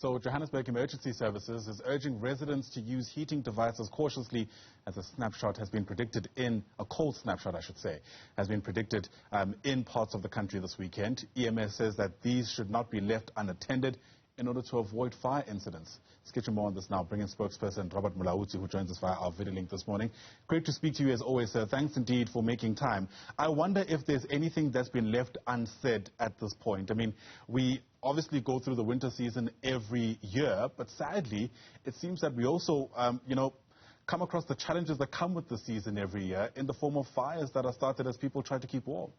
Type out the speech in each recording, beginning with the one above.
So Johannesburg Emergency Services is urging residents to use heating devices cautiously as a cold snapshot, I should say, has been predicted in parts of the country this weekend. EMS says that these should not be left unattended in order to avoid fire incidents. Let's get you more on this now. Bring in spokesperson Robert Mulaudzi, who joins us via our video link this morning. Great to speak to you as always, sir. Thanks indeed for making time. I wonder if there's anything that's been left unsaid at this point. I mean, we obviously go through the winter season every year, but sadly, it seems that we also, come across the challenges that come with the season every year in the form of fires that are started as people try to keep warm.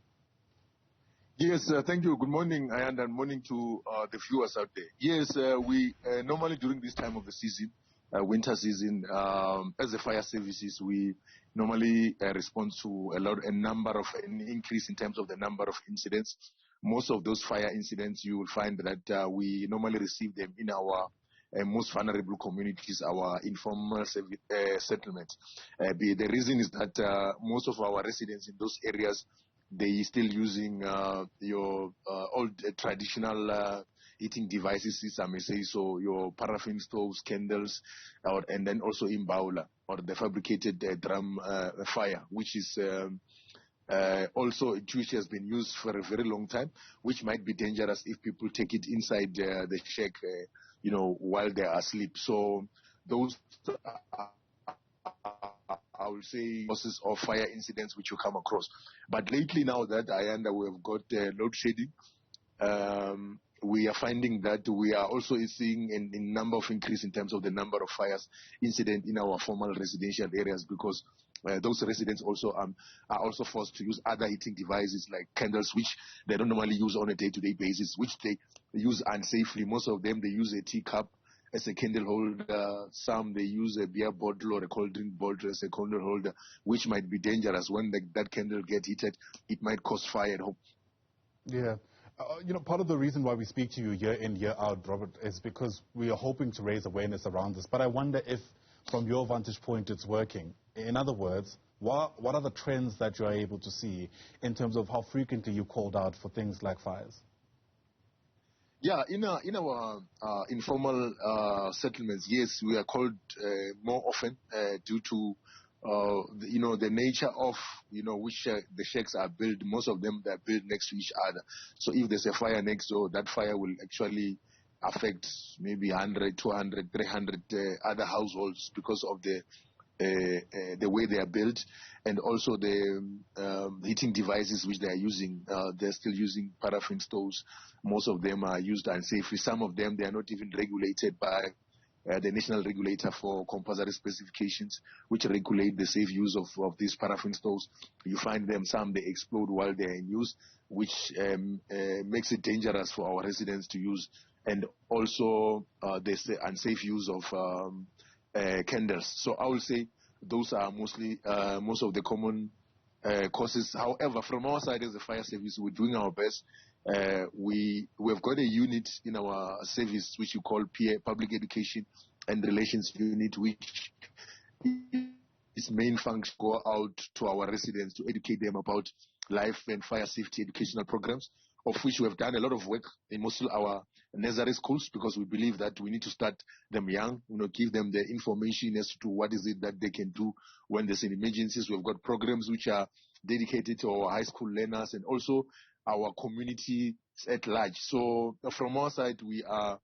Yes, thank you. Good morning, and morning to the viewers out there. Yes, we normally during this time of the season, winter season, as the fire services, we normally respond to an increase in terms of the number of incidents. Most of those fire incidents, you will find that we normally receive them in our most vulnerable communities, our informal settlements. The reason is that most of our residents in those areas, they still using your old traditional heating devices, I may say, so your paraffin stoves, candles, and then also imbawula, or the fabricated drum fire, which is also which has been used for a very long time, which might be dangerous if people take it inside the shack, while they are asleep. So those I will say causes of fire incidents which you come across. But lately now that we have got load shedding, we are finding that we are also seeing a number of increase in terms of the number of fires incident in our formal residential areas, because those residents also are also forced to use other heating devices like candles, which they don't normally use on a day-to-day basis, which they use unsafely. Most of them, they use a teacup as a candle holder. Some they use a beer bottle or a cold drink bottle as a candle holder, which might be dangerous. When that candle gets heated, it might cause fire at home. Yeah. Part of the reason why we speak to you year in, year out, Robert, is because we are hoping to raise awareness around this. But I wonder if, from your vantage point, it's working. In other words, what are the trends that you are able to see in terms of how frequently you called out for things like fires? Yeah, in our informal settlements, yes, we are called more often due to the nature of which the shacks are built. Most of them, they are built next to each other. So if there's a fire next door, that fire will actually affect maybe 100, 200, 300 other households because of the way they are built, and also the heating devices which they are using. They're still using paraffin stoves. Most of them are used unsafely. Some of them, they are not even regulated by the national regulator for compulsory specifications, which regulate the safe use of these paraffin stoves. You find them, some they explode while they are in use, which makes it dangerous for our residents to use. And also there's the unsafe use of candles. So I will say those are mostly most of the common causes. However, from our side as a fire service, we're doing our best. We've got a unit in our service which you call PA, Public Education and Relations Unit, which its main function go out to our residents to educate them about life and fire safety educational programs, of which we have done a lot of work in most of our nursery schools, because we believe that we need to start them young, give them the information as to what is it that they can do when there's an emergencies. We've got programs which are dedicated to our high school learners and also our community at large. So from our side, we are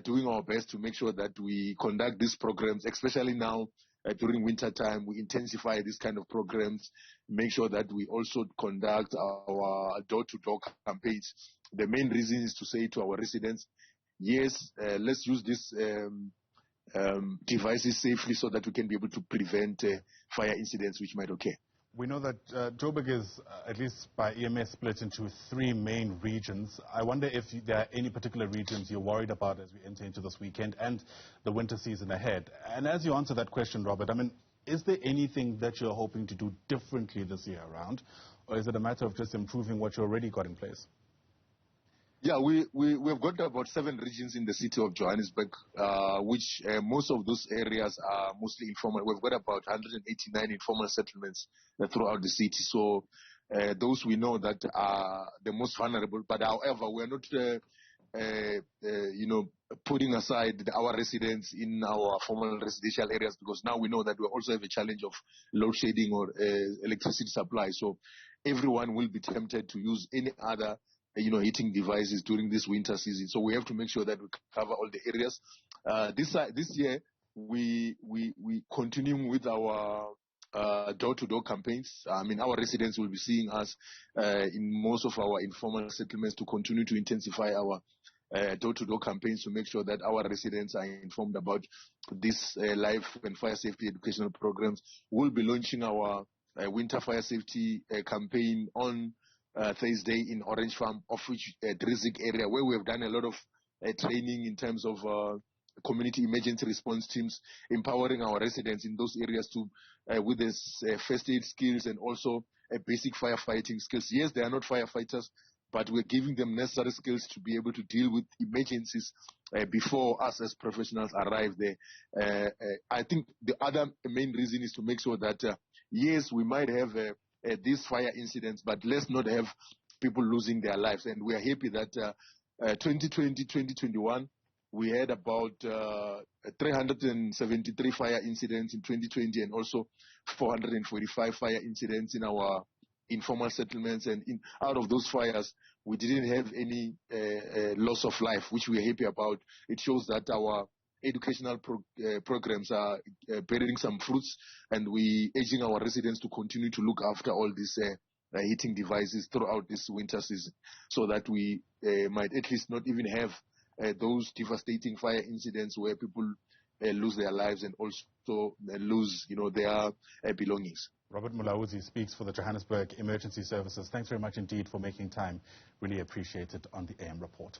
doing our best to make sure that we conduct these programs, especially now during winter time. We intensify these kind of programs, make sure that we also conduct our door-to-door campaigns. The main reason is to say to our residents, yes, let's use these devices safely so that we can be able to prevent fire incidents which might occur. We know that Joburg is, at least by EMS, split into 3 main regions. I wonder if there are any particular regions you're worried about as we enter into this weekend and the winter season ahead. And as you answer that question, Robert, I mean, is there anything that you're hoping to do differently this year around, or is it a matter of just improving what you already got in place? Yeah, we've got about 7 regions in the city of Johannesburg, which most of those areas are mostly informal. We've got about 189 informal settlements throughout the city. So those we know that are the most vulnerable. But however, we're not putting aside our residents in our formal residential areas, because now we know that we also have a challenge of load shedding or electricity supply. So everyone will be tempted to use any other heating devices during this winter season. So we have to make sure that we cover all the areas. This year we continuing with our door-to-door campaigns. I mean, our residents will be seeing us in most of our informal settlements to continue to intensify our door-to-door campaigns to make sure that our residents are informed about this life and fire safety educational programs. We'll be launching our winter fire safety campaign on Thursday in Orange Farm, of which Drizik area, where we have done a lot of training in terms of community emergency response teams, empowering our residents in those areas to with this first aid skills and also basic firefighting skills. Yes, they are not firefighters, but we're giving them necessary skills to be able to deal with emergencies before us as professionals arrive there. I think the other main reason is to make sure that, yes, we might have these fire incidents, but let's not have people losing their lives. And we are happy that 2020, 2021, we had about 373 fire incidents in 2020 and also 445 fire incidents in our informal settlements. And out of those fires, we didn't have any loss of life, which we are happy about. It shows that our educational programs are bearing some fruits, and we urging our residents to continue to look after all these heating devices throughout this winter season, so that we might at least not even have those devastating fire incidents where people lose their lives and also lose, their belongings. Robert Mulaudzi speaks for the Johannesburg Emergency Services. Thanks very much indeed for making time. Really appreciate it on the AM report.